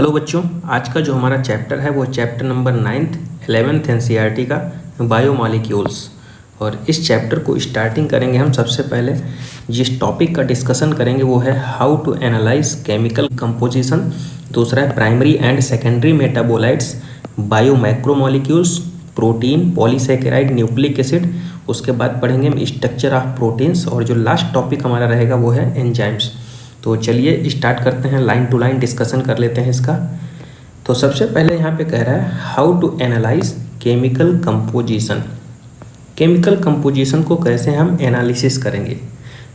Hello बच्चों, आज का जो हमारा चैप्टर है वो chapter number 9th 11th NCERT का बायोमॉलिक्यूल्स। और इस चैप्टर को स्टार्टिंग करेंगे हम। सबसे पहले जिस टॉपिक का डिस्कशन करेंगे वो है how to analyse chemical composition. दूसरा है primary and secondary metabolites, biomacromolecules, protein, polysaccharide, nucleic acid. उसके बाद पढ़ेंगे हम स्ट्रक्चर ऑफ प्रोटीन्स और जो लास्ट टॉपिक हमारा रहेगा वो है एंजाइम्स। तो चलिए स्टार्ट करते हैं, लाइन टू लाइन डिस्कशन कर लेते हैं इसका। तो सबसे पहले यहाँ पे कह रहा है how to analyse chemical composition. Chemical composition को कैसे हम एनालिसिस करेंगे।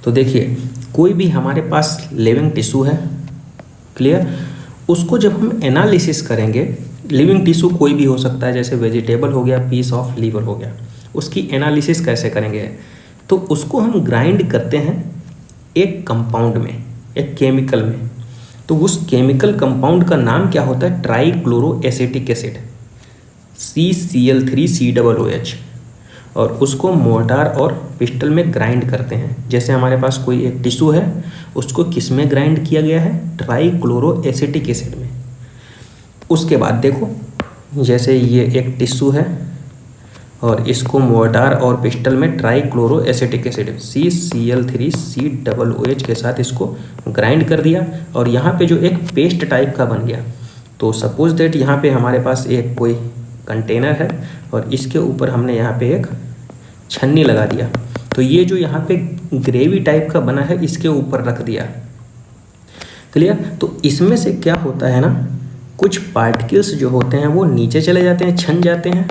तो देखिए, कोई भी हमारे पास लिविंग टिश्यू है, क्लियर, उसको जब हम एनालिसिस करेंगे, लिविंग टिश्यू कोई भी हो सकता है, जैसे वेजिटेबल हो गया, पीस ऑफ लीवर हो गया, उसकी एनालिसिस कैसे करेंगे। तो उसको हम ग्राइंड करते हैं एक कंपाउंड में, एक केमिकल में। तो उस केमिकल कंपाउंड का नाम क्या होता है, ट्राइक्लोरोएसिटिक एसिड, CCl3COOH। और उसको मोर्टार और पिस्टल में ग्राइंड करते हैं। जैसे हमारे पास कोई एक टिश्यू है, उसको किस में ग्राइंड किया गया है, ट्राइक्लोरोएसिटिक एसिड में। उसके बाद देखो, जैसे ये एक टिश्यू है और इसको मोर्टार और पिस्टल में ट्राइक्लोरोएसिटिक एसिड CCl3COOH के साथ इसको ग्राइंड कर दिया और यहाँ पे जो एक पेस्ट टाइप का बन गया। तो सपोज दैट यहाँ पे हमारे पास एक कोई कंटेनर है और इसके ऊपर हमने यहाँ पे एक छन्नी लगा दिया। तो ये जो यहाँ पे ग्रेवी टाइप का बना है इसके ऊपर रख दिया, क्लियर। तो इसमें से क्या होता है ना, कुछ पार्टिकल्स जो होते हैं वो नीचे चले जाते हैं, छन जाते हैं,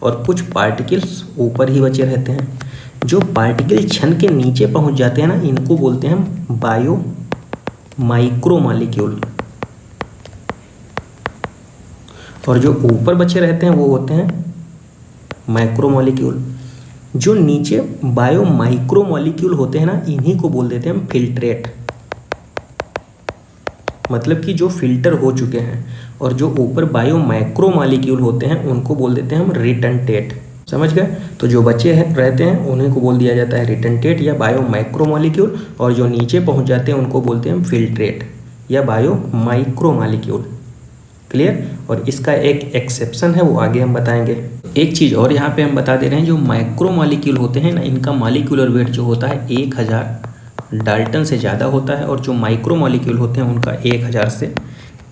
और कुछ पार्टिकल्स ऊपर ही बचे रहते हैं। जो पार्टिकल छन के नीचे पहुंच जाते हैं ना, इनको बोलते हैं हम बायो माइक्रोमॉलिक्यूल, और जो ऊपर बचे रहते हैं वो होते हैं मैक्रोमॉलिक्यूल। जो नीचे बायो माइक्रोमॉलिक्यूल होते हैं ना, इन्हीं को बोल देते हैं हम फिल्ट्रेट, मतलब कि जो फिल्टर हो चुके हैं। और जो ऊपर बायो माइक्रोमॉलिक्यूल होते हैं उनको बोल देते हैं हम रिटर्नटेट, समझ गए। तो जो बचे हैं रहते हैं उन्हीं को बोल दिया जाता है रिटर्नटेट या बायो माइक्रोमॉलिक्यूल, और जो नीचे पहुंच जाते हैं उनको बोलते हैं हम फिल्ट्रेट या बायो माइक्रोमॉलिक्यूल, क्लियर। और इसका एक एक्सेप्शन है, वो आगे हम बताएंगे। एक चीज़ और यहाँ पे हम बता दे रहे हैं, जो माइक्रोमॉलिक्यूल होते हैं ना, इनका मॉलिक्यूलर वेट जो होता है 1000 डाल्टन से ज़्यादा होता है, और जो माइक्रोमॉलिक्यूल होते हैं उनका 1000 से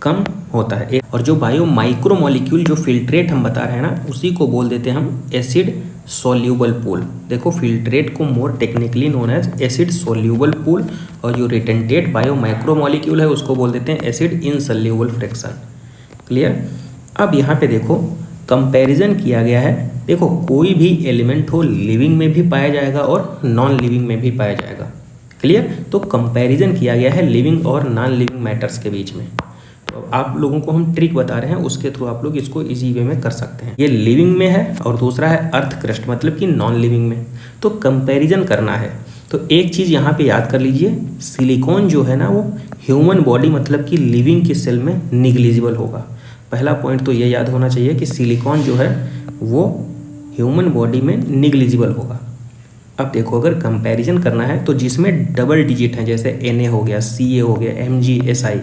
कम होता है। और जो बायो माइक्रोमॉलिक्यूल जो फिल्ट्रेट हम बता रहे हैं ना, उसी को बोल देते हैं हम एसिड सोल्यूबल पूल। देखो, फिल्ट्रेट को more technically known as acid soluble pool, और जो रिटर्नटेट बायो माइक्रोमॉलिक्यूल है उसको बोल देते हैं एसिड इनसोल्यूबल फ्रैक्शन, क्लियर। अब यहाँ पे देखो, कंपैरिजन किया गया है। देखो, कोई भी एलिमेंट हो, लिविंग में भी पाया जाएगा और नॉन लिविंग में भी पाया जाएगा, क्लियर। तो कंपैरिजन किया गया है लिविंग और नॉन लिविंग मैटर्स के बीच में। तो आप लोगों को हम ट्रिक बता रहे हैं, उसके थ्रू आप लोग इसको इजी वे में कर सकते हैं। ये लिविंग में है और दूसरा है अर्थ क्रस्ट, मतलब कि नॉन लिविंग में। तो कंपैरिजन करना है तो एक चीज़ यहाँ पे याद कर लीजिए, सिलिकॉन जो है ना वो ह्यूमन बॉडी मतलब कि लिविंग की सेल में निग्लिजिबल होगा। पहला पॉइंट तो ये याद होना चाहिए कि सिलिकॉन जो है वो ह्यूमन बॉडी में निग्लिजिबल होगा। अब देखो, अगर कंपैरिजन करना है तो जिसमें डबल डिजिट है, जैसे Na हो गया, Ca हो गया, Mg, Si,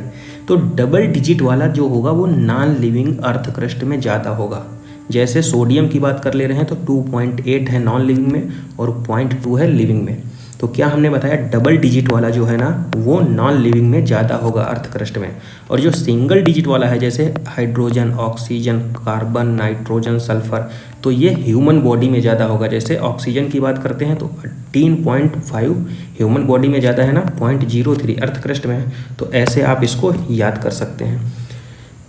तो डबल डिजिट वाला जो होगा वो नॉन लिविंग अर्थ क्रस्ट में ज़्यादा होगा। जैसे सोडियम की बात कर ले रहे हैं तो 2.8 है नॉन लिविंग में और 0.2 है लिविंग में। तो क्या हमने बताया, डबल डिजिट वाला जो है ना वो नॉन लिविंग में ज़्यादा होगा अर्थ क्रस्ट में। और जो सिंगल डिजिट वाला है, जैसे hydrogen, oxygen, carbon, nitrogen, sulphur, तो ये ह्यूमन बॉडी में ज़्यादा होगा। जैसे ऑक्सीजन की बात करते हैं तो 18.5 ह्यूमन बॉडी में ज़्यादा है ना, 0.03 अर्थ क्रस्ट में है। तो ऐसे आप इसको याद कर सकते हैं।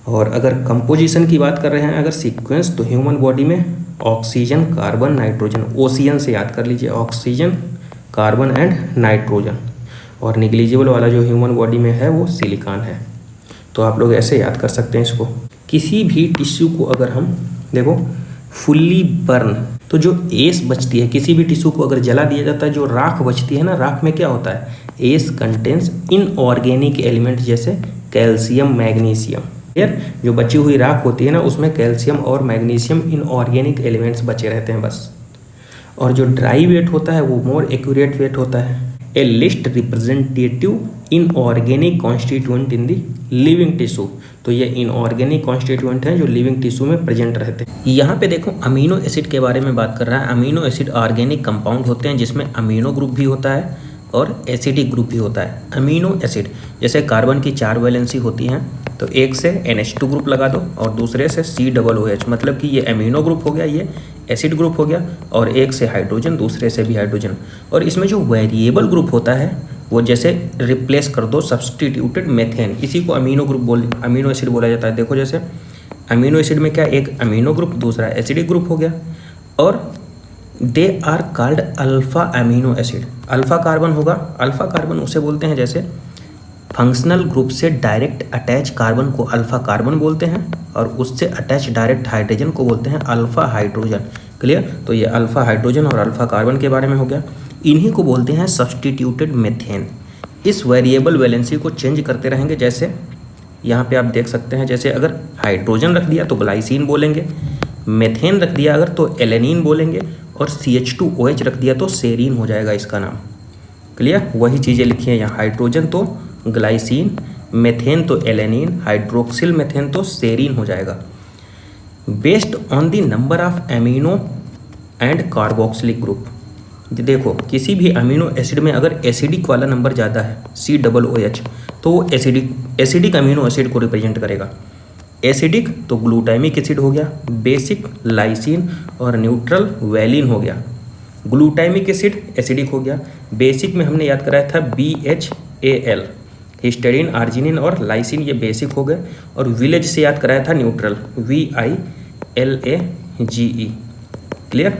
और अगर कंपोजिशन की बात कर रहे हैं, अगर सीक्वेंस, तो ह्यूमन बॉडी में ऑक्सीजन, कार्बन, नाइट्रोजन, ओसियन से याद कर लीजिए, ऑक्सीजन, कार्बन एंड नाइट्रोजन। और निग्लिजिबल वाला जो ह्यूमन बॉडी में है वो सिलिकॉन है। तो आप लोग ऐसे याद कर सकते हैं इसको। किसी भी टिश्यू को अगर हम देखो फुल्ली बर्न, तो जो एस बचती है, किसी भी टिश्यू को अगर जला दिया जाता है, जो राख बचती है ना, राख में क्या होता है, एस कंटेंस इनऑर्गेनिक एलिमेंट जैसे कैल्शियम, मैग्नीशियम, क्लियर। जो बची हुई राख होती है ना, उसमें कैल्शियम और मैग्नीशियम इनऑर्गेनिक एलिमेंट्स बचे रहते हैं बस। और जो ड्राई वेट होता है वो मोर एक्यूरेट वेट होता है, a list representative inorganic constituent in the living tissue. तो ये इनऑर्गेनिक कॉन्स्टिट्यूएंट हैं जो लिविंग टिश्यू में प्रेजेंट रहते हैं। यहाँ पे देखो अमीनो एसिड के बारे में बात कर रहा है। अमीनो एसिड ऑर्गेनिक कंपाउंड होते हैं जिसमें अमीनो ग्रुप भी होता है और एसिडिक ग्रुप भी होता है। अमीनो एसिड जैसे कार्बन की 4 वैलेंसी होती हैं, तो एक से NH2 ग्रुप लगा दो और दूसरे से COOH, मतलब कि ये अमीनो ग्रुप हो गया, ये एसिड ग्रुप हो गया, और एक से हाइड्रोजन दूसरे से भी हाइड्रोजन। और इसमें जो वेरिएबल ग्रुप होता है वो जैसे रिप्लेस कर दो सब्सटीट्यूटेड मेथेन, इसी को अमीनो एसिड बोला जाता है। देखो जैसे अमीनो एसिड में क्या, एक अमीनो ग्रुप दूसरा एसिडिक ग्रुप हो गया, और they are called alpha amino acid. Alpha carbon होगा, अल्फा कार्बन उसे बोलते हैं जैसे फंक्शनल ग्रुप से डायरेक्ट अटैच कार्बन को अल्फा कार्बन बोलते हैं, और उससे अटैच डायरेक्ट हाइड्रोजन को बोलते हैं अल्फा हाइड्रोजन। क्लियर? तो ये अल्फा हाइड्रोजन और अल्फा कार्बन के बारे में हो गया। इन्हीं को बोलते हैं सब्सटीट्यूटेड मेथेन। इस वेरिएबल वैलेंसी को चेंज करते रहेंगे, जैसे यहाँ पे आप देख सकते हैं, जैसे अगर हाइड्रोजन रख दिया तो ग्लाइसिन बोलेंगे, मेथेन रख दिया अगर तो एलेनिन बोलेंगे, और CH2OH रख दिया तो सेरीन हो जाएगा इसका नाम। क्लियर? वही चीज़ें लिखी हैं यहाँ, हाइड्रोजन तो ग्लाइसिन, मेथेन तो एलेनिन, हाइड्रोक्सिल मेथेन तो सेरीन हो जाएगा। Based on the number of amino and carboxylic group. देखो किसी भी अमीनो एसिड में अगर एसिडिक वाला नंबर ज़्यादा है COOH, तो वो एसिडिक अमीनो एसिड को रिप्रेजेंट करेगा। एसिडिक तो ग्लूटामिक एसिड हो गया, बेसिक लाइसिन और न्यूट्रल वैलिन हो गया। ग्लूटामिक एसिड एसिडिक हो गया, बेसिक में हमने याद कराया था BHAL, हिस्टेडिन, आर्जिनिन और लाइसिन, ये बेसिक हो गए, और विलेज से याद कराया था neutral, VILAGE। Clear?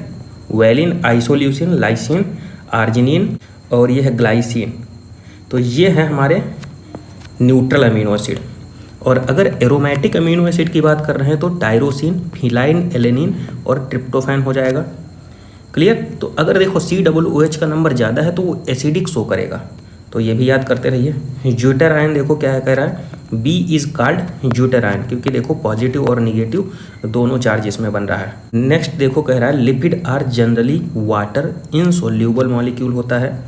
Valine, isoleucine, lysine, arginine और ये है ग्लाइसिन। तो ये है हमारे न्यूट्रल अमीनो एसिड। और अगर एरोमेटिक अमीनो एसिड की बात कर रहे हैं तो टायरोसिन, फिनाइल एलेनिन और ट्रिप्टोफैन हो जाएगा। क्लियर? तो अगर देखो COOH का नंबर ज़्यादा है तो वो एसिडिक शो करेगा, तो ये भी याद करते रहिए। ज्यूटेरायन देखो क्या कह रहा है, B इज कॉल्ड ज्यूटेरायन, क्योंकि देखो पॉजिटिव और निगेटिव दोनों चार्ज इसमें बन रहा है। नेक्स्ट देखो कह रहा है lipid are generally water insoluble molecule होता है,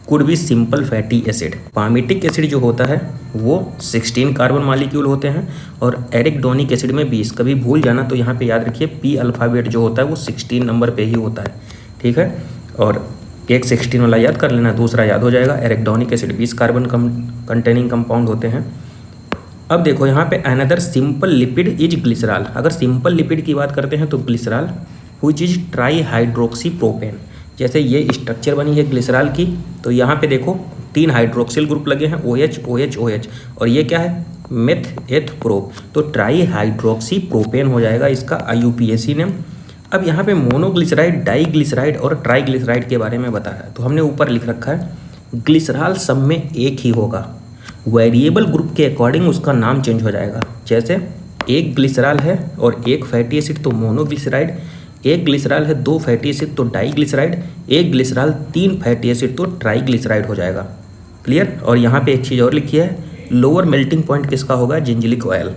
could be simple fatty acid. Palmitic acid जो होता है वो 16 कार्बन मॉलिक्यूल होते हैं, और एरिकडोनिक एसिड में 20। कभी भूल जाना तो यहाँ पे याद रखिए P अल्फ़ाबेट जो होता है वो 16 नंबर पे ही होता है, ठीक है। और एक 16 वाला याद कर लेना, दूसरा याद हो जाएगा। एरिकडोनिक एसिड 20 कार्बन कंटेनिंग कंपाउंड होते हैं। अब देखो यहाँ पे another simple lipid is glycerol. अगर सिंपल लिपिड की बात करते हैं तो glycerol which is try hydroxy propane. जैसे ये स्ट्रक्चर बनी है ग्लिसरॉल की, तो यहाँ पे देखो 3 हाइड्रोक्सिल ग्रुप लगे हैं, OH OH OH, और ये क्या है मेथ एथ प्रो, तो ट्राई हाइड्रोक्सी प्रोपेन हो जाएगा इसका IUPAC नेम। अब यहाँ पे मोनोग्लिसराइड, डाईग्लिसराइड और ट्राईग्लिसराइड के बारे में बता रहा है, तो हमने ऊपर लिख रखा है ग्लिसरॉल सब में एक ही होगा, वेरिएबल ग्रुप के अकॉर्डिंग उसका नाम चेंज हो जाएगा। जैसे एक ग्लिसरॉल है और एक फैटी एसिड तो मोनोग्लिसराइड, एक ग्लिसरॉल है 2 फैटी एसिड तो डाईग्लिसराइड, एक ग्लिसरॉल 3 फैटी एसिड तो ट्राईग्लिसराइड हो जाएगा। क्लियर? और यहाँ पे एक चीज़ और लिखी है, लोअर मेल्टिंग पॉइंट किसका होगा, जिंजलिक ऑयल।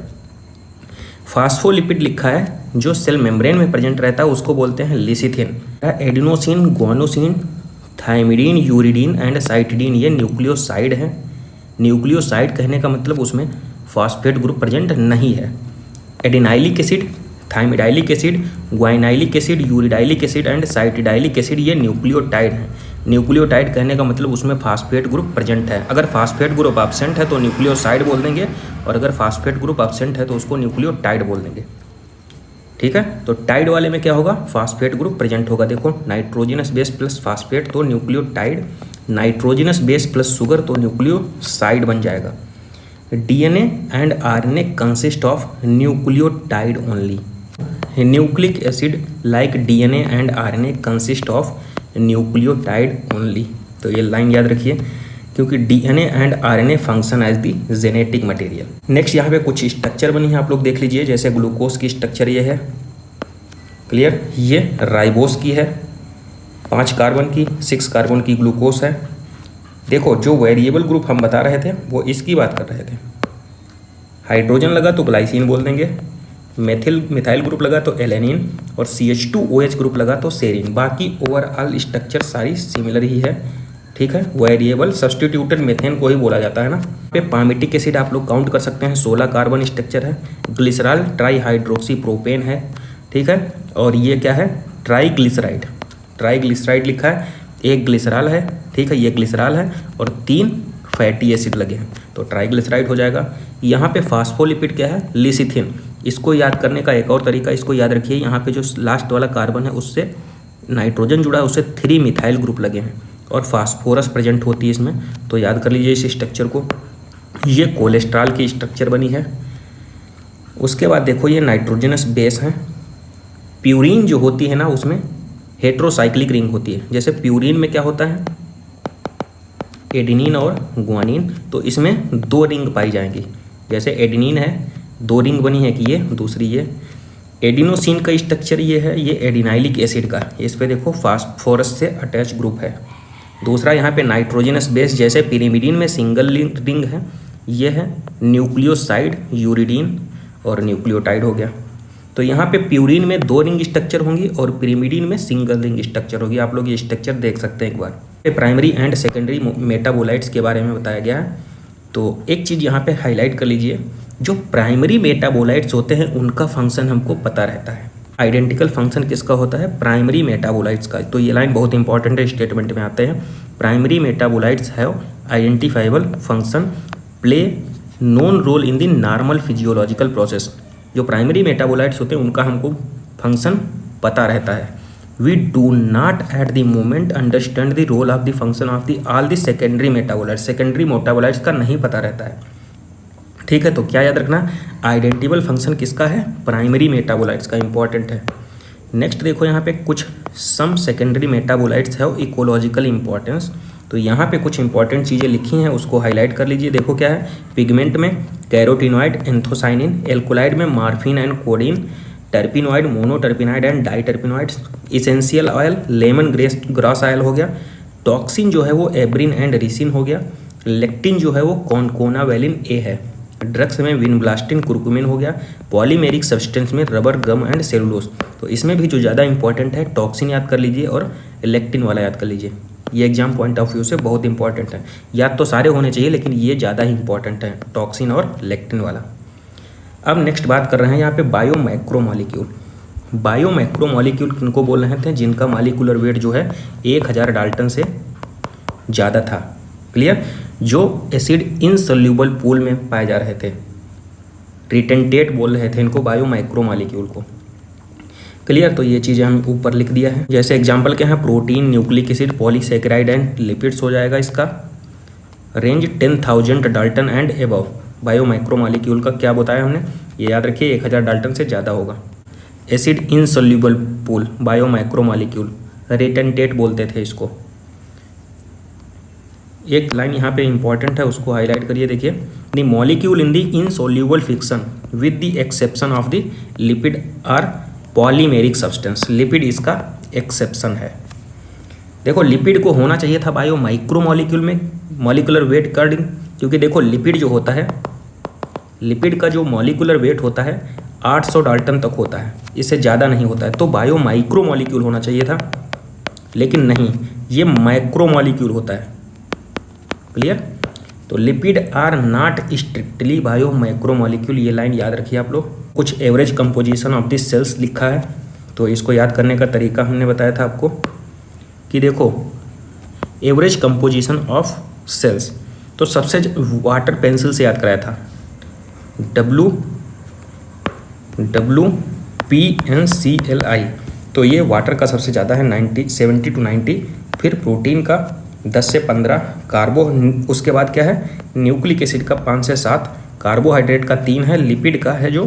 फास्फोलिपिड लिखा है जो सेल मेम्ब्रेन में प्रेजेंट रहता है उसको बोलते हैं lecithin. Adenosine, guanosine, thymidine, uridine and cytidine ये न्यूक्लियोसाइड हैं। न्यूक्लियोसाइड कहने का मतलब उसमें फॉस्फेट ग्रुप प्रेजेंट नहीं है। Adenylic acid, thymidylic acid, guanylic acid, uridylic acid and cytidylic acid ये न्यूक्लियोटाइड हैं। न्यूक्लियोटाइड कहने का मतलब उसमें फास्फेट ग्रुप प्रेजेंट है। अगर फास्फेट ग्रुप एब्सेंट है तो न्यूक्लियोसाइड बोल देंगे, और अगर फास्फेट ग्रुप एब्सेंट है तो उसको न्यूक्लियोटाइड बोल देंगे, ठीक है। तो टाइड वाले में क्या होगा, फास्फेट ग्रुप प्रेजेंट होगा। देखो नाइट्रोजनस बेस प्लस फास्फेट तो nucleotide, nitrogenous base plus sugar तो न्यूक्लियोसाइड बन जाएगा। DNA and RNA consist of nucleotide only. Nucleic acid like DNA and RNA consist of nucleotide only. तो ये लाइन याद रखिए, क्योंकि DNA and RNA function as the genetic material. Next यहाँ पे कुछ स्ट्रक्चर बनी है, आप लोग देख लीजिए। जैसे ग्लूकोज की स्ट्रक्चर ये है, क्लियर। ये राइबोस की है, 5 कार्बन की, 6 कार्बन की ग्लूकोज है। देखो जो वेरिएबल ग्रुप हम बता रहे थे वो इसकी बात कर रहे थे। हाइड्रोजन लगा तो ग्लाइसिन बोल देंगे, मिथाइल ग्रुप लगा तो एलेनिन, और CH2OH ग्रुप लगा तो सेरीन। बाकी ओवरऑल स्ट्रक्चर सारी सिमिलर ही है, ठीक है, वेरिएबल सब्स्टिट्यूटेड मीथेन को ही बोला जाता है ना। पे पामिटिक एसिड आप लोग काउंट कर सकते हैं, 16 कार्बन स्ट्रक्चर है। ग्लिसरॉल ट्राईहाइड्रोक्सी प्रोपेन है, ठीक है। और ये क्या है, ट्राईग्लिसराइड, ट्राईग्लिसराइड लिखा है, एक ग्लिसरॉल है, ठीक है, ये ग्लिसरॉल है और 3 फैटी एसिड लगे हैं तो ट्राईग्लिसराइड हो जाएगा। यहाँ पे फास्फोलिपिड क्या है, लिसिथिन। इसको याद करने का एक और तरीका, इसको याद रखिए, यहाँ पे जो लास्ट वाला कार्बन है उससे नाइट्रोजन जुड़ा है, उससे 3 मिथाइल ग्रुप लगे हैं और फास्फोरस प्रेजेंट होती है इसमें, तो याद कर लीजिए इस स्ट्रक्चर को। ये कोलेस्ट्रॉल की स्ट्रक्चर बनी है। उसके बाद देखो ये नाइट्रोजनस बेस है। प्यूरीन जो होती है ना उसमें हेट्रोसाइक्लिक रिंग होती है। जैसे प्यूरीन में क्या होता है, एडेनिन और गुआनिन, तो इसमें 2 रिंग पाई जाएंगी। जैसे एडेनिन है 2 रिंग बनी है कि ये, दूसरी ये। एडिनोसिन का स्ट्रक्चर ये है, ये एडिनाइलिक एसिड का, इस पे देखो फास्फोरस से अटैच ग्रुप है। दूसरा यहाँ पे नाइट्रोजनस बेस, जैसे पिरिमिडीन में सिंगल रिंग है, ये है न्यूक्लियोसाइड, यूरिडीन और न्यूक्लियोटाइड हो गया। तो यहाँ पे प्यूरीन में 2 रिंग स्ट्रक्चर होंगी और पिरिमिडीन में सिंगल रिंग स्ट्रक्चर होगी। आप लोग ये स्ट्रक्चर देख सकते हैं एक बार। प्राइमरी एंड सेकेंडरी मेटाबोलाइट्स के बारे में बताया गया है। तो एक चीज़ यहाँ पे हाईलाइट कर लीजिए, जो प्राइमरी मेटाबोलाइट्स होते हैं उनका फंक्शन हमको पता रहता है। आइडेंटिकल फंक्शन किसका होता है, प्राइमरी मेटाबोलाइट्स का। तो ये लाइन बहुत इंपॉर्टेंट है, स्टेटमेंट में आते हैं। Primary metabolites have identifiable function, play known role in the normal physiological process. जो प्राइमरी मेटाबोलाइट्स होते हैं उनका हमको फंक्शन पता रहता है। We do not at the moment understand the role of the function of the all the secondary metabolites. Secondary metabolites का नहीं पता रहता है, ठीक है। तो क्या याद रखना, आइडेंटिबल फंक्शन किसका है, प्राइमरी मेटाबोलाइट्स का, इंपॉर्टेंट है। नेक्स्ट देखो यहाँ पे कुछ सम सेकेंडरी मेटाबोलाइट्स है इकोलॉजिकल इंपॉर्टेंस। तो यहाँ पे कुछ इंपॉर्टेंट चीज़ें लिखी हैं, उसको हाईलाइट कर लीजिए। देखो क्या है, पिगमेंट में कैरोटिनॉइड, एंथोसाइनिन, एल्कोलाइड में morphine and codeine, terpenoid, monoterpenoid and diterpenoids, essential oil lemon grass oil हो गया, टॉक्सिन जो है वो एब्रिन एंड रिसिन हो गया, लेक्टिन जो है वो कॉनकोनावेलिन ए है, ड्रग्स में विनब्लास्टिन, कुर्कुमिन हो गया, पॉलीमेरिक सब्सटेंस में रबर, गम एंड सेलुलोज। तो इसमें भी जो ज़्यादा इंपॉर्टेंट है टॉक्सिन याद कर लीजिए और लेक्टिन वाला याद कर लीजिए। ये एग्जाम पॉइंट ऑफ व्यू से बहुत इंपॉर्टेंट है, याद तो सारे होने चाहिए लेकिन ये ज़्यादा ही इंपॉर्टेंट है, टॉक्सिन और लेक्टिन वाला। अब नेक्स्ट बात कर रहे हैं यहाँ पे बायो मैक्रोमॉलिक्यूल। बायो मैक्रोमॉलिक्यूल किनको बोल रहे थे, जिनका मॉलिक्यूलर वेट जो है 1000 डाल्टन से ज़्यादा था। क्लियर, जो एसिड इनसोल्यूबल पूल में पाए जा रहे थे, रिटेंटेट बोल रहे थे इनको, बायो मैक्रोमॉलिक्यूल को। क्लियर, तो ये चीज़ें हम ऊपर लिख दिया है। जैसे एग्जांपल क्या है, protein, nucleic acid, polysaccharide and lipids हो जाएगा। इसका range 10,000 dalton and above. Bio micromolecule का क्या बताया हमने, ये याद रखिए 1000 डाल्टन से ज़्यादा होगा। एसिड इनसोल्यूबल पूल, बायो माइक्रोमॉलिक्यूल, रिटेंटेट बोलते थे इसको। एक लाइन यहाँ पे इंपॉर्टेंट है, उसको हाईलाइट करिए। देखिए, the molecule in the insoluble fraction with the exception of the lipid are polymeric substance. Lipid इसका एक्सेप्शन है। देखो, लिपिड को होना चाहिए था बायो माइक्रोमॉलिक्यूल में मॉलिकुलर वेट अकॉर्डिंग, क्योंकि देखो लिपिड जो होता है, लिपिड का जो मॉलिकुलर वेट होता है 800 डाल्टन तक होता है, इससे ज़्यादा नहीं होता है। तो बायो माइक्रोमॉलिक्यूल होना चाहिए था, लेकिन नहीं, ये माइक्रोमॉलिक्यूल होता है। क्लियर, तो lipid are not strictly bio micromolecule. ये लाइन याद रखिए आप लोग। कुछ average composition of this cells लिखा है, तो इसको याद करने का तरीका हमने बताया था आपको कि देखो एवरेज कंपोजिशन ऑफ सेल्स, तो सबसे वाटर पेंसिल से याद कराया था, WPNCLI। तो ये वाटर का सबसे ज़्यादा है 70 to 90, फिर प्रोटीन का 10 से 15, कार्बो, उसके बाद क्या है, न्यूक्लिक एसिड का 5 से 7, कार्बोहाइड्रेट का 3 है, लिपिड का है जो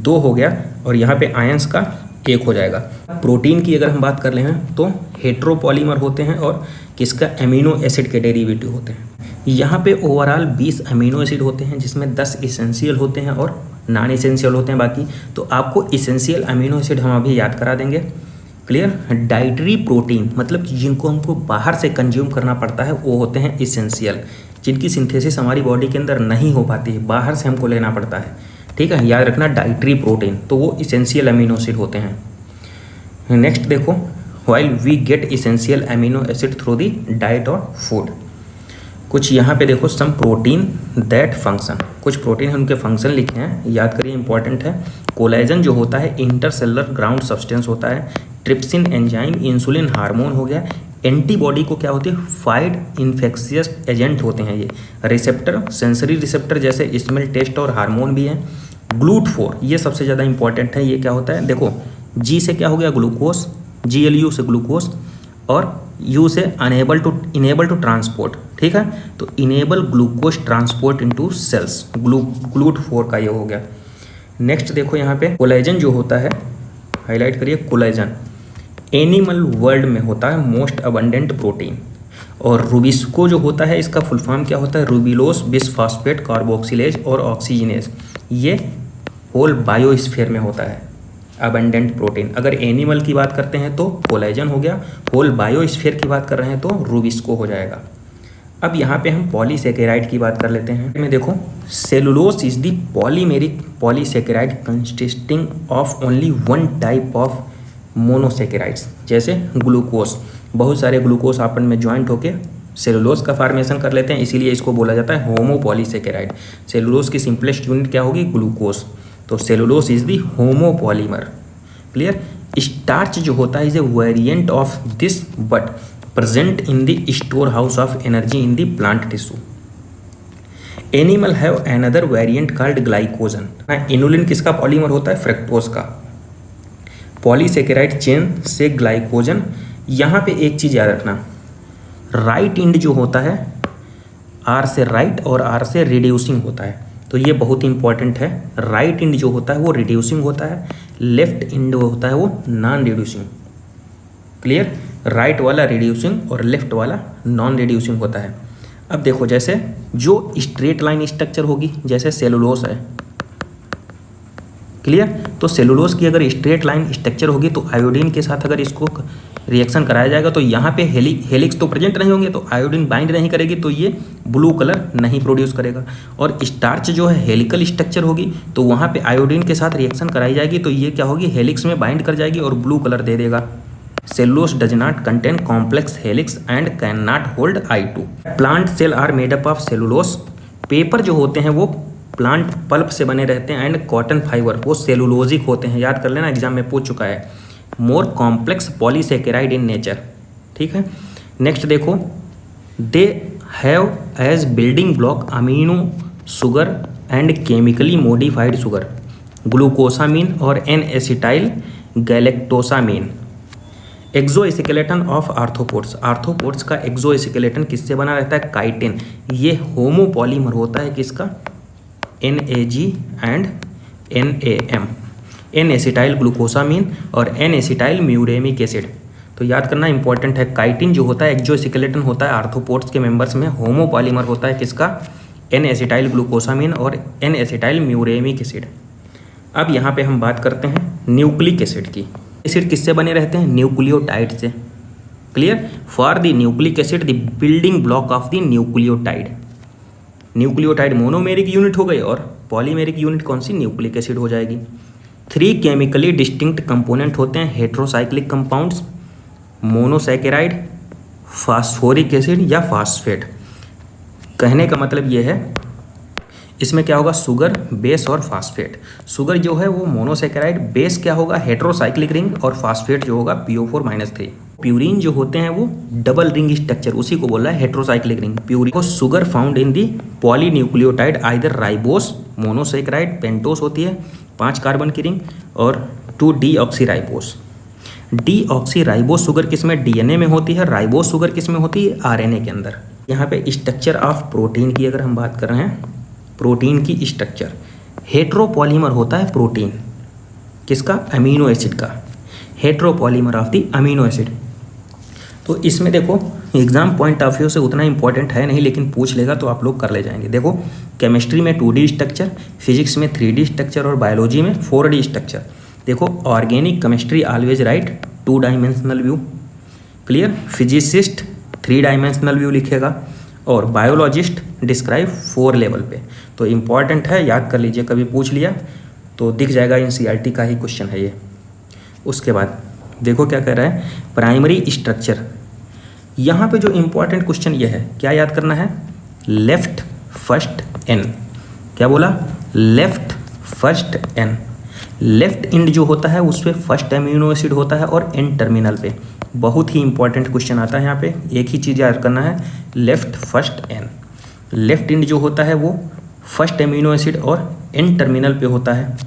2 हो गया, और यहाँ पे आयंस का 1 हो जाएगा। प्रोटीन की अगर हम बात कर ले हैं तो हेट्रोपॉलीमर होते हैं और किसका, एमिनो एसिड के डेरिवेटिव होते हैं। यहाँ पे ओवरऑल 20 अमीनो एसिड होते हैं, जिसमें 10 इसेंशियल होते हैं और नॉन इसेंशियल होते हैं बाकी। तो आपको इसेंशियल अमीनो एसिड हम अभी याद करा देंगे। क्लियर, डाइटरी प्रोटीन मतलब जिनको हमको बाहर से कंज्यूम करना पड़ता है वो होते हैं इसेंशियल, जिनकी सिंथेसिस हमारी बॉडी के अंदर नहीं हो पाती है, बाहर से हमको लेना पड़ता है। ठीक है, याद रखना डाइटरी प्रोटीन, तो वो इसेंशियल अमीनो एसिड होते हैं। नेक्स्ट देखो while we get essential amino acid through the diet और food। कुछ यहाँ पे देखो सम प्रोटीन दैट फंक्शन, कुछ प्रोटीन है उनके फंक्शन लिखे हैं, याद करिए इंपॉर्टेंट है। कोलेजन जो होता है इंटरसेलुलर ग्राउंड सब्सटेंस होता है, ट्रिप्सिन एंजाइम इंसुलिन हार्मोन हो गया, एंटीबॉडी को क्या होती है फाइट इन्फेक्शियस एजेंट होते हैं ये, रिसेप्टर सेंसरी रिसेप्टर जैसे स्मेल टेस्ट और हार्मोन भी है। GLUT4 ये सबसे ज़्यादा इंपॉर्टेंट है, ये क्या होता है देखो G से क्या हो गया ग्लूकोज, GLU से ग्लूकोज और U से इनेबल टू ट्रांसपोर्ट, ठीक है, तो enable glucose transport into cells, GLUT4 का ये हो गया। नेक्स्ट देखो यहाँ पे कोलेजन जो होता है, हाईलाइट करिए कोलेजन एनिमल वर्ल्ड में होता है मोस्ट अबंडेंट प्रोटीन, और रूबिस्को जो होता है इसका फुल फॉर्म क्या होता है रूबिलोस बिसफॉस्फेट कार्बोक्सिलेज और ऑक्सीजनेज, ये होल बायोस्फीयर में होता है अबंडेंट प्रोटीन। अगर एनिमल की बात करते हैं तो कोलेजन हो गया, होल बायोस्फीयर की बात कर रहे हैं तो रूबिस्को हो जाएगा। अब यहाँ पे हम पॉलीसेकेराइड की बात कर लेते हैं। में देखो cellulose is the polymeric polysaccharide consisting of only one type of monosaccharides, जैसे ग्लूकोज, बहुत सारे ग्लूकोज आपस में ज्वाइंट होके सेलुलोज का फॉर्मेशन कर लेते हैं, इसीलिए इसको बोला जाता है होमोपॉलीसेकेराइड। सेलुलोज की सिंपलेस्ट यूनिट क्या होगी ग्लूकोज, तो cellulose is the homopolymer. Clear. Starch जो होता है is a variant of this but present in the store house of energy in the plant tissue. Animal have another variant called glycogen. Inulin किसका polymer होता है fructose का। Polysaccharide chain से glycogen. यहाँ पे एक चीज़ याद रखना, राइट इंड जो होता है आर से राइट और आर से रिड्यूसिंग होता है, तो ये बहुत इंपॉर्टेंट है। राइट इंड जो होता है वो रिड्यूसिंग होता है, लेफ्ट इंड होता है वो नॉन रिड्यूसिंग। क्लियर। राइट वाला रिड्यूसिंग और लेफ्ट वाला नॉन रिड्यूसिंग होता है। अब देखो जैसे जो स्ट्रेट लाइन स्ट्रक्चर होगी जैसे सेलुलोज है, क्लियर, तो सेलुलोज की अगर स्ट्रेट लाइन स्ट्रक्चर होगी तो आयोडीन के साथ अगर इसको रिएक्शन कराया जाएगा तो यहाँ पे हेलिक्स तो प्रेजेंट नहीं होंगे, तो आयोडीन बाइंड नहीं करेगी, तो ये ब्लू कलर नहीं प्रोड्यूस करेगा। और स्टार्च जो है हेलिकल स्ट्रक्चर होगी तो वहाँ पे आयोडीन के साथ रिएक्शन कराई जाएगी तो ये क्या होगी हेलिक्स में बाइंड कर जाएगी और ब्लू कलर दे देगा। Cellulose does not contain complex helix and can not hold I2। Plant cell are made up of cellulose. Paper जो होते हैं वो प्लांट पल्प से बने रहते हैं एंड कॉटन फाइबर वो सेलुलोजिक होते हैं, याद कर लेना एग्जाम में पूछ चुका है। More complex polysaccharide in nature, ठीक है। नेक्स्ट देखो they have as building block amino sugar and chemically modified sugar, glucosamine और N acetyl galactosamine. Exoskeleton of arthropods. Arthropods का एक्सोस्केलेटन किससे बना रहता है काइटिन। ये होमोपॉलीमर होता है किसका NAG and NAM, N acetyl glucosamine और एन एसिटाइल म्यूरेमिक एसिड। तो याद करना इंपॉर्टेंट है, काइटिन जो होता है एक्सोस्केलेटन होता है आर्थ्रोपोड्स के मेंबर्स में, होमोपॉलीमर होता है किसका एन एसिटाइल ग्लूकोसामीन और एन एसिटाइल म्यूरेमिक एसिड। अब यहाँ पे हम बात करते हैं न्यूक्लिक एसिड की। एसिड किससे बने रहते हैं न्यूक्लियोटाइड से। Clear. For the nucleic acid the building block of the nucleotide. Nucleotide monomeric unit हो गई और पॉलीमेरिक यूनिट कौन सी न्यूक्लिक एसिड हो जाएगी। 3 केमिकली डिस्टिंक्ट कंपोनेंट होते हैं heterocyclic compounds, monosaccharide, phosphoric acid या फास्फेट। कहने का मतलब ये है इसमें क्या होगा शुगर बेस और फास्फेट। शुगर जो है वो मोनोसैकेराइड, बेस क्या होगा हेट्रोसाइक्लिक रिंग और फास्फेट जो होगा PO4-3। प्यूरिन जो होते हैं वो डबल रिंग स्ट्रक्चर, उसी को बोल रहा है हेट्रोसाइक्लिक रिंग। प्यूरिन को sugar found in the polynucleotide either ribose, monosaccharide, pentose होती है 5 कार्बन की रिंग और 2 डीऑक्सीराइबोस। डीऑक्सीराइबोस शुगर किस में DNA में होती है, राइबोस शुगर किस में होती है RNA के अंदर। यहाँ पे स्ट्रक्चर ऑफ प्रोटीन की अगर हम बात कर रहे हैं, प्रोटीन की स्ट्रक्चर हेट्रोपॉलीमर होता है प्रोटीन किसका अमीनो एसिड का, heteropolymer of the amino acid. तो इसमें देखो एग्जाम पॉइंट ऑफ व्यू से उतना इंपॉर्टेंट है नहीं, लेकिन पूछ लेगा तो आप लोग कर ले जाएंगे। देखो केमिस्ट्री में 2D स्ट्रक्चर, फिजिक्स में 3D स्ट्रक्चर और बायोलॉजी में 4D स्ट्रक्चर। देखो organic chemistry always right 2 dimensional view. Clear. Physicist 3 dimensional view लिखेगा और बायोलॉजिस्ट डिस्क्राइब 4 लेवल पे। तो इम्पॉर्टेंट है, याद कर लीजिए, कभी पूछ लिया तो दिख जाएगा, NCERT का ही क्वेश्चन है ये। उसके बाद देखो क्या कह रहा है, प्राइमरी स्ट्रक्चर। यहाँ पे जो इम्पोर्टेंट क्वेश्चन ये है, क्या याद करना है, लेफ्ट फर्स्ट एन। क्या बोला, left first N. Left end जो होता है उस पर फर्स्ट अमीनो एसिड होता है और एन टर्मिनल पे। बहुत ही इंपॉर्टेंट क्वेश्चन आता है यहाँ पे, एक ही चीज़ याद करना है, left first N. Left end जो होता है वो फर्स्ट अमीनो एसिड और एन टर्मिनल पे होता है,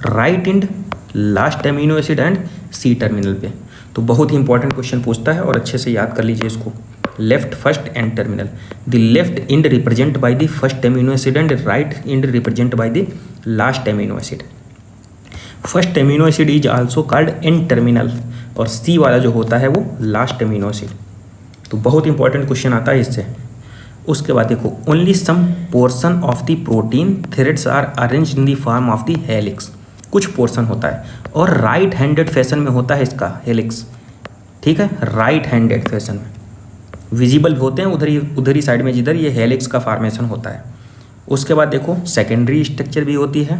right end last amino acid end C terminal पे। तो बहुत ही इंपॉर्टेंट क्वेश्चन पूछता है और अच्छे से याद कर लीजिए इसको। Left first and terminal, the left and represent by the first amino acid and right and represent by the last amino acid. First amino acid is also called an terminal और सी वाला जो होता है वो लास्ट अमीनो एसिड। तो बहुत important question आता है इससे। उसके बाद देखो, only some portion of the protein threads are arranged in the form of the helix. कुछ पोर्शन होता है और राइट हैंडेड फैशन में होता है इसका हेलिक्स, ठीक है, राइट हैंडेड फैशन में विजिबल होते हैं उधर ही साइड में जिधर ये हेलिक्स का फॉर्मेशन होता है। उसके बाद देखो, सेकेंडरी स्ट्रक्चर भी होती है।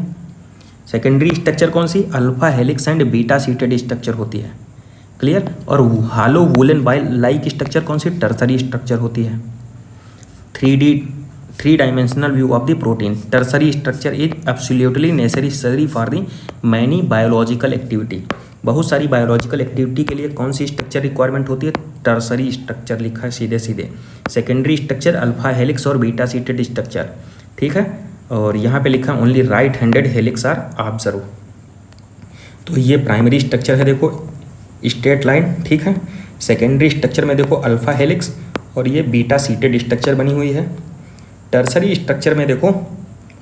सेकेंडरी स्ट्रक्चर कौन सी, alpha helix and beta sheeted structure होती है, क्लियर। और hollow woollen ball like structure कौन सी, टर्सरी स्ट्रक्चर होती है। 3 dimensional view of the protein, tertiary structure is absolutely necessary for the many biological activity. बहुत सारी बायोलॉजिकल एक्टिविटी के लिए कौन सी स्ट्रक्चर रिक्वायरमेंट होती है, टर्सरी स्ट्रक्चर लिखा है सीधे सीधे। सेकेंडरी स्ट्रक्चर अल्फा हेलिक्स और बीटा सीटेड स्ट्रक्चर, ठीक है। और यहाँ पे लिखा only right handed helix are observe. तो ये प्राइमरी स्ट्रक्चर है, देखो स्ट्रेट लाइन, ठीक है। सेकेंडरी स्ट्रक्चर में देखो अल्फा हेलिक्स और ये बीटा सीटेड स्ट्रक्चर बनी हुई है। टर्सरी स्ट्रक्चर में देखो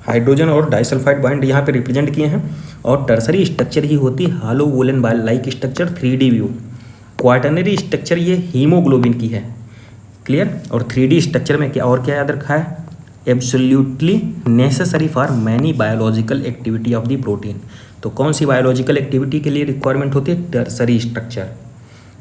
हाइड्रोजन और डाइसल्फाइड बॉन्ड यहाँ पे रिप्रेजेंट किए हैं और टर्सरी स्ट्रक्चर ही होती है hollow woollen ball like structure 3D view. Quaternary structure ये हीमोग्लोबिन की है, क्लियर। और 3D स्ट्रक्चर में क्या और क्या याद रखा है, absolutely necessary for many biological activity of the protein. तो कौन सी बायोलॉजिकल एक्टिविटी के लिए रिक्वायरमेंट होती है, टर्सरी स्ट्रक्चर।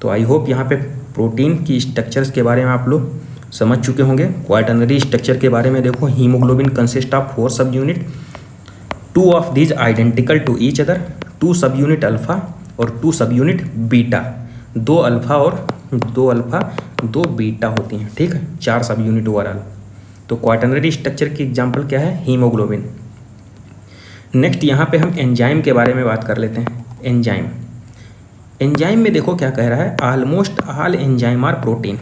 तो आई होप यहाँ पे प्रोटीन की स्ट्रक्चर्स के बारे में आप लोग समझ चुके होंगे। क्वाटर्नरी स्ट्रक्चर के बारे में देखो, haemoglobin consist of 4 subunit, 2 of these identical to each other, 2 सब यूनिट अल्फा और 2 सब यूनिट बीटा। 2 अल्फा और 2 बीटा होती हैं, ठीक है, 4 सब यूनिट ओवरऑल। तो क्वाटर्नरी स्ट्रक्चर की एग्जांपल क्या है, हीमोग्लोबिन। नेक्स्ट यहाँ पे हम एंजाइम के बारे में बात कर लेते हैं। एंजाइम में देखो क्या कह रहा है, almost all enzyme are protein.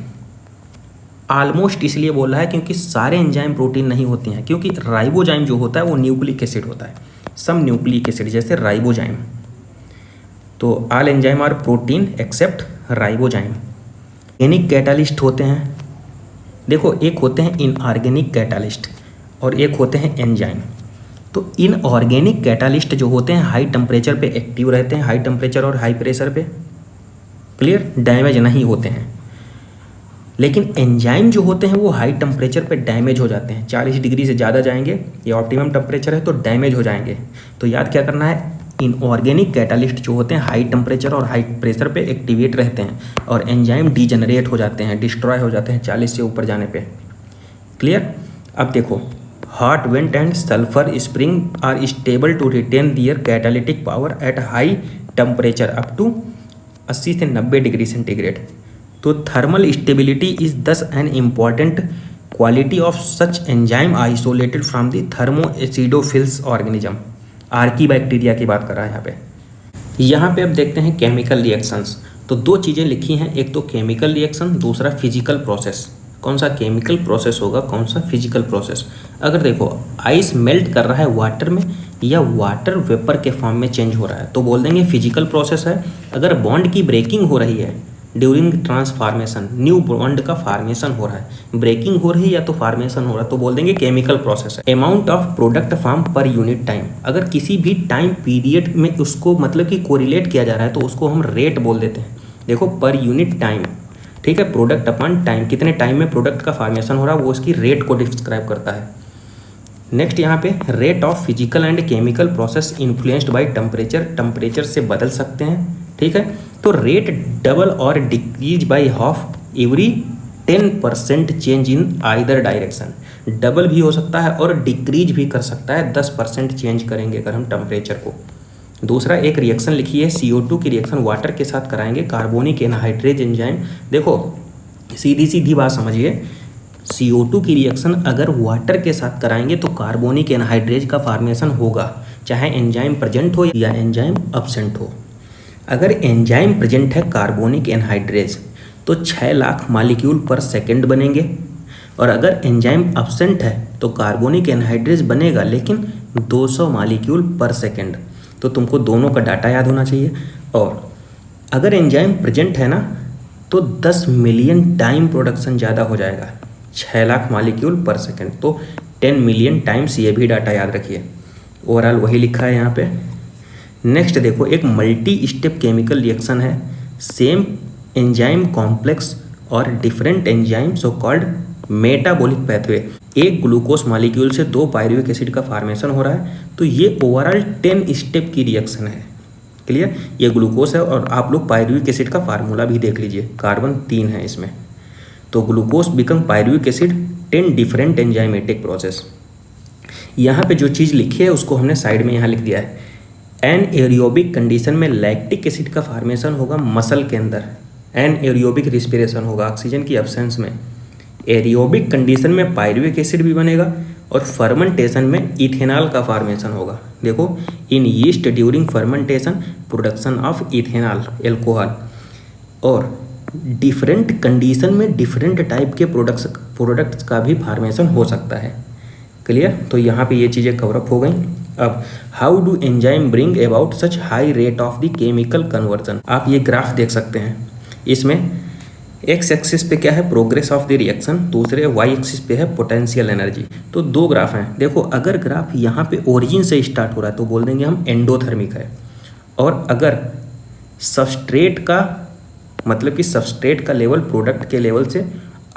Almost इसलिए बोल रहा है क्योंकि सारे एंजाइम प्रोटीन नहीं होते हैं, क्योंकि राइबोजाइम जो होता है वो न्यूक्लिक एसिड होता है, सम न्यूक्लिक एसिड जैसे राइबोजाइम। तो all enzyme are protein except ribozyme. Organic catalyst होते हैं, देखो एक होते हैं इनऑर्गेनिक कैटालिस्ट और एक होते हैं एंजाइम। तो इनऑर्गेनिक कैटालिस्ट जो होते हैं हाई टेम्परेचर पे एक्टिव रहते हैं, हाई टेम्परेचर और हाई प्रेशर पे, क्लियर, डैमेज नहीं होते हैं। लेकिन एंजाइम जो होते हैं वो हाई टेम्परेचर पे डैमेज हो जाते हैं, 40 डिग्री से ज़्यादा जाएंगे, ये ऑप्टिमम टेम्परेचर है तो डैमेज हो जाएंगे। तो याद क्या करना है, इनऑर्गेनिक कैटालिस्ट जो होते हैं हाई टेम्परेचर और हाई प्रेशर पे एक्टिवेट रहते हैं और एंजाइम डीजेनरेट हो जाते हैं, डिस्ट्रॉय हो जाते हैं 40 से ऊपर जाने पे, क्लियर। अब देखो, hot vent and sulphur spring are stable to retain their catalytic power at high temperature up to 80 से 90 डिग्री सेंटीग्रेड। तो thermal stability is thus an important quality of such enzyme isolated from the thermoacidophils organism. Archaebacteria की बात कर रहा है यहाँ पे। यहाँ पे अब देखते हैं केमिकल रिएक्शंस। तो 2 चीज़ें लिखी हैं, एक तो केमिकल रिएक्शन, दूसरा फिजिकल प्रोसेस। कौन सा केमिकल प्रोसेस होगा, कौन सा फिजिकल प्रोसेस। अगर देखो आइस मेल्ट कर रहा है वाटर में या वाटर वेपर के फॉर्म में चेंज हो रहा है तो बोल देंगे फिजिकल प्रोसेस है। अगर बॉन्ड की ब्रेकिंग हो रही है ड्यूरिंग ट्रांसफॉर्मेशन, न्यू बॉन्ड का फॉर्मेशन हो रहा है, ब्रेकिंग हो रही है या तो फॉर्मेशन हो रहा है तो बोल देंगे केमिकल प्रोसेस है। Amount of product form per unit time, अगर किसी भी टाइम पीरियड में उसको मतलब कि कोरिलेट किया जा रहा है तो उसको हम रेट बोल देते हैं। देखो पर यूनिट टाइम, ठीक है, प्रोडक्ट अपॉन टाइम, कितने टाइम में प्रोडक्ट का फॉर्मेशन हो रहा है वो उसकी रेट को डिस्क्राइब करता है। नेक्स्ट यहाँ पे rate of physical and chemical process influenced by temperature, temperature से बदल सकते हैं, ठीक है। तो रेट डबल और decrease by half every 10% change in either direction. Double भी हो सकता है और डिक्रीज भी कर सकता है, 10% चेंज करेंगे अगर हम टेम्परेचर को, दूसरा एक रिएक्शन लिखी है CO2 की रिएक्शन वाटर के साथ कराएंगे, कार्बोनिक एनहाइड्रेज एंजाइम। देखो सीधी सीधी बात समझिए, CO2 की रिएक्शन अगर वाटर के साथ कराएंगे तो कार्बोनिक एनहाइड्रेज का फॉर्मेशन होगा, चाहे एंजाइम प्रेजेंट हो या एंजाइम अब्सेंट हो। अगर एंजाइम प्रेजेंट है कार्बोनिक एनहाइड्रेज तो 6 लाख मॉलिक्यूल पर सेकेंड बनेंगे, और अगर एंजाइम अब्सेंट है तो कार्बोनिक एनहाइड्रेज बनेगा लेकिन 200 मॉलिक्यूल पर सेकेंड। तो तुमको दोनों का डाटा याद होना चाहिए। और अगर एंजाइम प्रेजेंट है ना तो 10 मिलियन टाइम प्रोडक्शन ज़्यादा हो जाएगा, 6 लाख मॉलिक्यूल पर सेकेंड, तो 10 मिलियन टाइम्स, ये भी डाटा याद रखिए। ओवरऑल वही लिखा है यहाँ पे। नेक्स्ट देखो, एक मल्टी स्टेप केमिकल रिएक्शन है, सेम एंजाइम कॉम्प्लेक्स और different enzyme so called metabolic pathway. एक ग्लूकोज मॉलिक्यूल से 2 पायरुविक एसिड का फॉर्मेशन हो रहा है, तो ये ओवरऑल 10 स्टेप की रिएक्शन है। क्लियर, ये ग्लूकोज है और आप लोग पायरुविक एसिड का फार्मूला भी देख लीजिए, कार्बन 3 है इसमें। तो glucose become pyruvic acid, 10 different enzymatic process. यहाँ पे जो चीज़ लिखी है उसको हमने साइड में यहाँ लिख दिया है। एन एरियोबिक कंडीशन में लैक्टिक एसिड का फॉर्मेशन होगा मसल के अंदर, एन एरियोबिक रिस्पिरेशन होगा ऑक्सीजन की एब्सेंस में। एरियोबिक कंडीशन में पायरुविक एसिड भी बनेगा और फर्मेंटेशन में इथेनॉल का फॉर्मेशन होगा। देखो, इन yeast during fermentation production of ethanol alcohol. और डिफरेंट कंडीशन में डिफरेंट टाइप के प्रोडक्ट्स का भी फॉर्मेशन हो सकता है। क्लियर, तो यहाँ पे ये चीज़ें कवरअप हो गई। अब how do enzyme bring about such high rate of the chemical conversion. आप ये ग्राफ देख सकते हैं, इसमें एक्स एक्सिस पे क्या है, प्रोग्रेस ऑफ द रिएक्शन, दूसरे वाई एक्सिस पे है पोटेंशियल एनर्जी। तो 2 ग्राफ हैं। देखो, अगर ग्राफ यहाँ पे ओरिजिन से स्टार्ट हो रहा है तो बोल देंगे हम एंडोथर्मिक है, और अगर सबस्ट्रेट का मतलब कि सबस्ट्रेट का लेवल प्रोडक्ट के लेवल से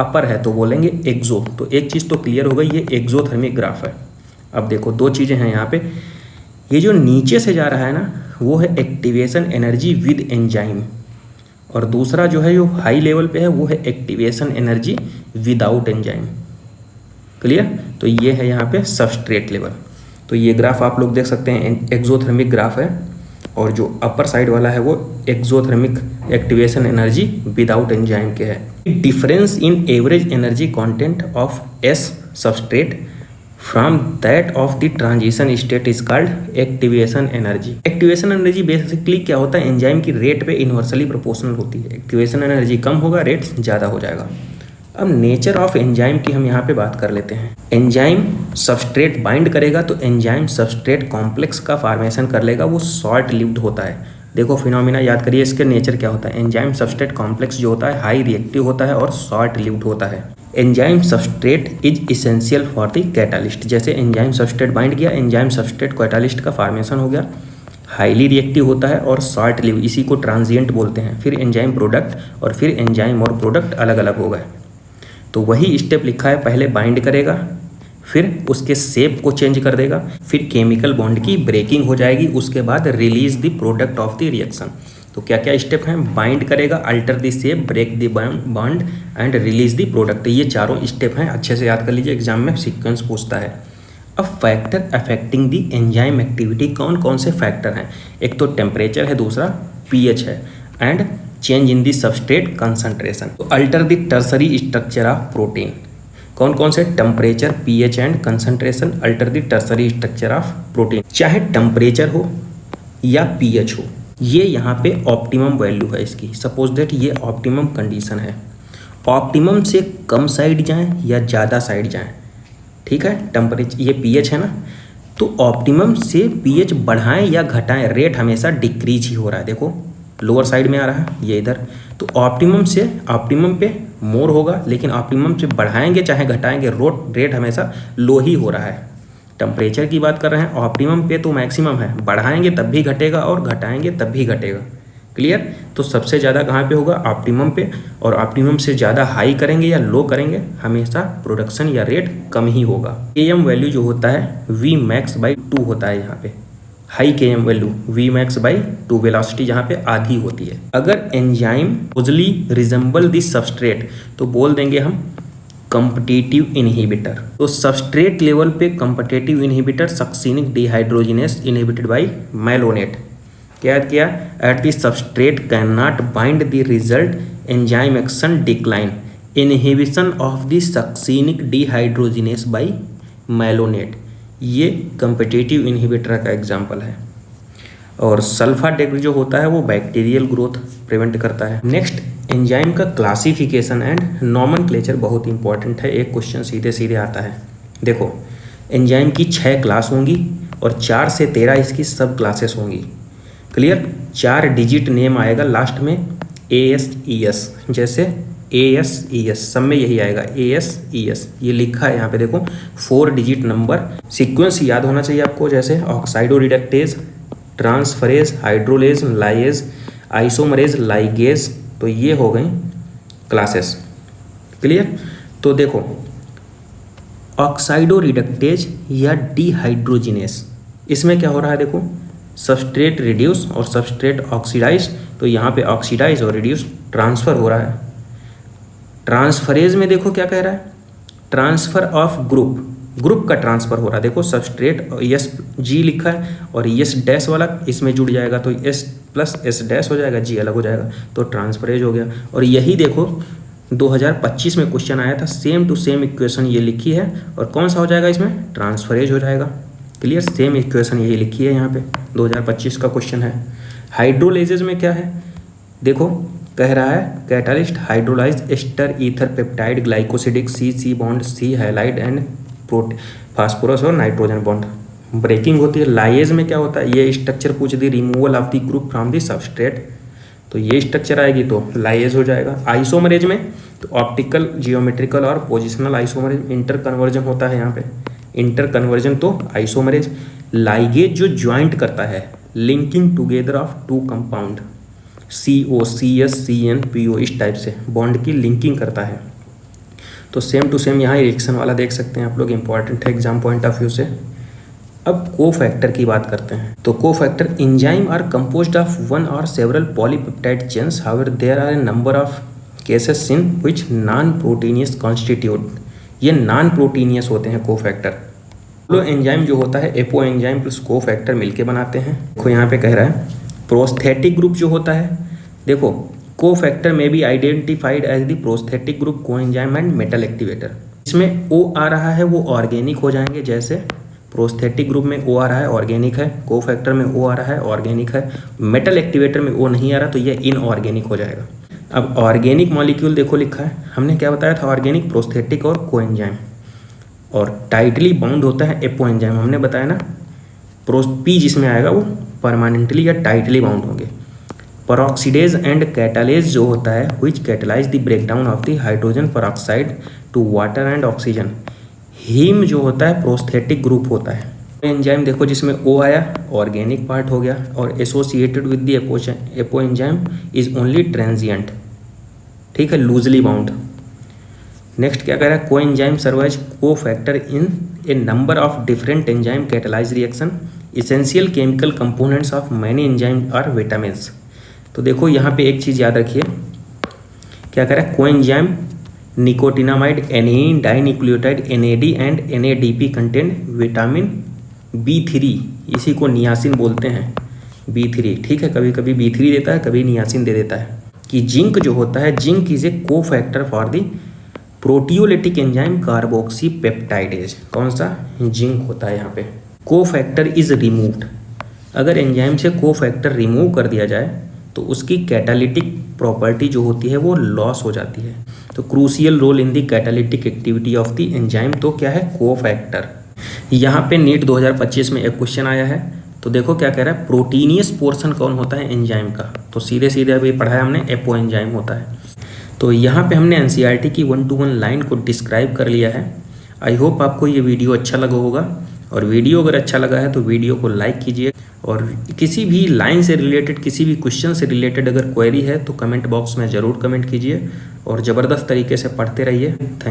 अपर है तो बोलेंगे एक्सो। तो एक चीज़ तो क्लियर हो गई, ये एक्सोथर्मिक ग्राफ है। अब देखो 2 चीज़ें हैं यहाँ पे, ये जो नीचे से जा रहा है ना वो है एक्टिवेशन एनर्जी विद एंजाइम, और दूसरा जो है जो हाई लेवल पे है वो है activation energy without enzyme. Clear, तो ये है यहाँ पे सबस्ट्रेट लेवल। तो ये ग्राफ आप लोग देख सकते हैं, एक्सोथर्मिक ग्राफ है, और जो अपर साइड वाला है वो exothermic activation energy without enzyme के है। Difference in average energy content of S substrate from that of the transition state is called activation energy. Activation energy basically क्या होता है, एंजाइम की रेट पे इन्वर्सली प्रोपोर्शनल होती है। एक्टिवेशन एनर्जी कम होगा, रेट ज़्यादा हो जाएगा। अब नेचर ऑफ एंजाइम की हम यहाँ पे बात कर लेते हैं। एंजाइम सबस्ट्रेट बाइंड करेगा तो एंजाइम सबस्ट्रेट कॉम्प्लेक्स का फॉर्मेशन कर लेगा, वो शॉर्ट लिव्ड होता है। देखो फिनोमिना याद करिए, इसके नेचर क्या होता है। एंजाइम सबस्ट्रेट कॉम्प्लेक्स जो होता है हाई रिएक्टिव होता है और शॉर्ट लिव्ड होता है। Enzyme substrate is essential for the catalyst. जैसे एंजाइम सबस्ट्रेट बाइंड किया, एंजाइम सबस्ट्रेट कैटालिस्ट का फॉर्मेशन हो गया, हाईली रिएक्टिव होता है और शॉर्ट लिव, इसी को ट्रांजिएंट बोलते हैं। फिर एंजाइम प्रोडक्ट, और फिर एंजाइम और प्रोडक्ट अलग अलग हो गए। तो वही स्टेप लिखा है, पहले बाइंड करेगा, फिर उसके शेप को चेंज कर देगा, फिर केमिकल बॉन्ड की ब्रेकिंग हो जाएगी, उसके बाद release the product of the reaction. तो क्या क्या स्टेप हैं, बाइंड करेगा, alter the shape, break the bond and release the product. ये चारों स्टेप हैं, अच्छे से याद कर लीजिए, एग्जाम में सीक्वेंस पूछता है। अब factor affecting the enzyme activity, कौन कौन से फैक्टर हैं। एक तो टेम्परेचर है, दूसरा pH है, and change in the substrate concentration. तो alter the tertiary structure of protein, कौन कौन से, temperature, pH and concentration, alter the tertiary structure of protein. चाहे टेम्परेचर हो या pH हो, ये यहाँ पे ऑप्टिमम वैल्यू है इसकी। सपोज दैट ये ऑप्टिमम कंडीशन है, ऑप्टिमम से कम साइड जाएं या ज़्यादा साइड जाएं, ठीक है। टेम्परेचर, ये pH है ना, तो ऑप्टिमम से pH बढ़ाएं या घटाएं, रेट हमेशा डिक्रीज ही हो रहा है। देखो लोअर साइड में आ रहा है ये इधर, तो ऑप्टिमम पे मोर होगा, लेकिन ऑप्टिमम से बढ़ाएंगे चाहे घटाएंगे रेट हमेशा लो ही हो रहा है। टेम्परेचर की बात कर रहे हैं, ऑप्टिमम पे तो मैक्सिमम है, बढ़ाएंगे तब भी घटेगा और घटाएंगे तब भी घटेगा। क्लियर, तो सबसे ज़्यादा कहाँ पे होगा, ऑप्टिमम पे, और ऑप्टिमम से ज़्यादा हाई करेंगे या लो करेंगे हमेशा प्रोडक्शन या रेट कम ही होगा। Km वैल्यू जो होता है Vmax/2 होता है यहाँ पे, high Km value Vmax/2, velocity यहाँ पे आधी होती है। अगर enzyme closely resemble the substrate तो बोल देंगे हम कम्पिटिटिव इनहिबिटर। तो सबस्ट्रेट लेवल पे competitive inhibitor succinic dehydrogenase inhibited by malonate, क्या याद किया, at the substrate can not bind the result enzyme action decline, inhibition of the succinic dehydrogenase by malonate, ये कम्पिटिटिव इनहिबिटर का example है। और सल्फाटेक जो होता है वो बैक्टीरियल ग्रोथ प्रिवेंट करता है। नेक्स्ट, एंजाइम का क्लासिफिकेशन एंड नॉमेनक्लेचर बहुत इंपॉर्टेंट है, एक क्वेश्चन सीधे सीधे आता है। देखो, एंजाइम की 6 क्लास होंगी और 4 से 13 इसकी सब क्लासेस होंगी। क्लियर, 4 डिजिट नेम आएगा लास्ट में ASES, जैसे ASES सब में यही आएगा ASES, ये लिखा है यहाँ पे देखो 4 डिजिट नंबर। सीक्वेंस याद होना चाहिए आपको, जैसे oxidoreductase, transferase, hydrolase, lyase, isomerase, ligase, तो ये हो गई क्लासेस। क्लियर, तो देखो ऑक्साइडो रिडक्टेज या डिहाइड्रोजिनेस, इसमें क्या हो रहा है, देखो सबस्ट्रेट रिड्यूस और सबस्ट्रेट ऑक्सीडाइज, तो यहाँ पे ऑक्सीडाइज और रिड्यूस ट्रांसफ़र हो रहा है। ट्रांसफरेज में देखो क्या कह रहा है, ट्रांसफ़र ऑफ ग्रुप का ट्रांसफ़र हो रहा है। देखो सबस्ट्रेट G लिखा है और यस डैश वाला इसमें जुड़ जाएगा तो S प्लस S डैश हो जाएगा, G अलग हो जाएगा, तो ट्रांसफरेज हो गया। और यही देखो 2025 में क्वेश्चन आया था, सेम टू सेम इक्वेशन ये लिखी है और कौन सा हो जाएगा इसमें, ट्रांसफरेज हो जाएगा। क्लियर, सेम इक्वेशन यही लिखी है यहाँ पे, 2025 का क्वेश्चन है। हाइड्रोलेजेज में क्या है, देखो कह रहा है catalyst hydrolyse ester ether peptide glycosidic C bond C halide and phosphorus और नाइट्रोजन बॉन्ड ब्रेकिंग होती है। लाइएज में क्या होता है, ये स्ट्रक्चर पूछ दी, removal of the group from the substrate, तो ये स्ट्रक्चर आएगी तो लाइएज हो जाएगा। आइसोमरेज में तो ऑप्टिकल, जियोमेट्रिकल और पोजिशनल आइसोमरेज, इंटर कन्वर्जन होता है यहाँ पे, इंटर कन्वर्जन तो आइसोमरेज। लाइगेज जो ज्वाइंट करता है, linking together of 2 compound CO, CS, CN, PO, इस टाइप से बॉन्ड की लिंकिंग करता है। तो सेम टू सेम यहाँ रिएक्शन वाला देख सकते हैं आप लोग, इंपॉर्टेंट है एग्जाम पॉइंट ऑफ व्यू से। अब कोफैक्टर की बात करते हैं, तो cofactor enzyme are composed of 1 और several polypeptide chains, however there are a number of cases in which non proteinaceous constituent, ये नॉन प्रोटीनियस होते हैं कोफैक्टर। लो एंजाइम जो होता है एपो एंजाइम प्लस कोफैक्टर मिलके बनाते हैं। देखो यहाँ पे कह रहा है प्रोस्थेटिक ग्रुप जो होता है, देखो कोफैक्टर में भी identified as the prosthetic group coenzyme and metal activator. इसमें O आ रहा है वो ऑर्गेनिक हो जाएंगे, जैसे प्रोस्थेटिक ग्रुप में O आ रहा है ऑर्गेनिक है, कोफैक्टर में O आ रहा है ऑर्गेनिक है, मेटल एक्टिवेटर में O नहीं आ रहा तो ये इनऑर्गेनिक हो जाएगा। अब ऑर्गेनिक मॉलिक्यूल देखो लिखा है, हमने क्या बताया था, ऑर्गेनिक, प्रोस्थेटिक और कोएंजाइम, और टाइटली बाउंड होता है एपो एंजाइम, हमने बताया ना, P जिसमें आएगा वो परमानेंटली या टाइटली बाउंड होंगे। परऑक्सीडेज एंड कैटालेज जो होता है which catalyse the breakdown of the hydrogen peroxide to water and oxygen. Heme जो होता है प्रोस्थेटिक ग्रुप होता है। एंजाइम देखो जिसमें O आया ऑर्गेनिक पार्ट हो गया, और associated with the apo enzyme is only transient, ठीक है, लूजली बाउंड। नेक्स्ट क्या कह रहा है, को enzyme serve as cofactor in a number of different enzyme catalyse reaction, essential chemical components of many enzyme are vitamins. तो देखो यहाँ पे एक चीज़ याद रखिए, क्या कह रहा है, को enzyme nicotinamide, adenine, dinucleotide, NAD and NADP content vitamin B3, इसी को नियासिन बोलते हैं, B3, ठीक है, कभी कभी B3 देता है, कभी नियासिन दे देता है। कि जिंक जो होता है, जिंक इज ए को factor for the proteolytic enzyme carboxy peptidase. कौन सा, जिंक होता है यहाँ पे। को फैक्टर इज रिमूव्ड, अगर एंजाइम से को फैक्टर रिमूव कर दिया जाए तो उसकी कैटालिटिक प्रॉपर्टी जो होती है वो लॉस हो जाती है। तो crucial role in the catalytic activity of the enzyme, तो क्या है, को फैक्टर। यहाँ पे नीट 2025 में एक क्वेश्चन आया है, तो देखो क्या कह रहा है, प्रोटीनियस पोर्शन कौन होता है एंजाइम का, तो सीधे सीधे अभी पढ़ाया हमने, एपो एंजाइम होता है। तो यहाँ पे हमने NCERT की 1-to-1 लाइन को डिस्क्राइब कर लिया है। आई होप आपको ये वीडियो अच्छा लगा होगा, और वीडियो अगर अच्छा लगा है तो वीडियो को लाइक कीजिए, और किसी भी लाइन से रिलेटेड, किसी भी क्वेश्चन से रिलेटेड अगर क्वेरी है तो कमेंट बॉक्स में ज़रूर कमेंट कीजिए, और ज़बरदस्त तरीके से पढ़ते रहिए। थैंक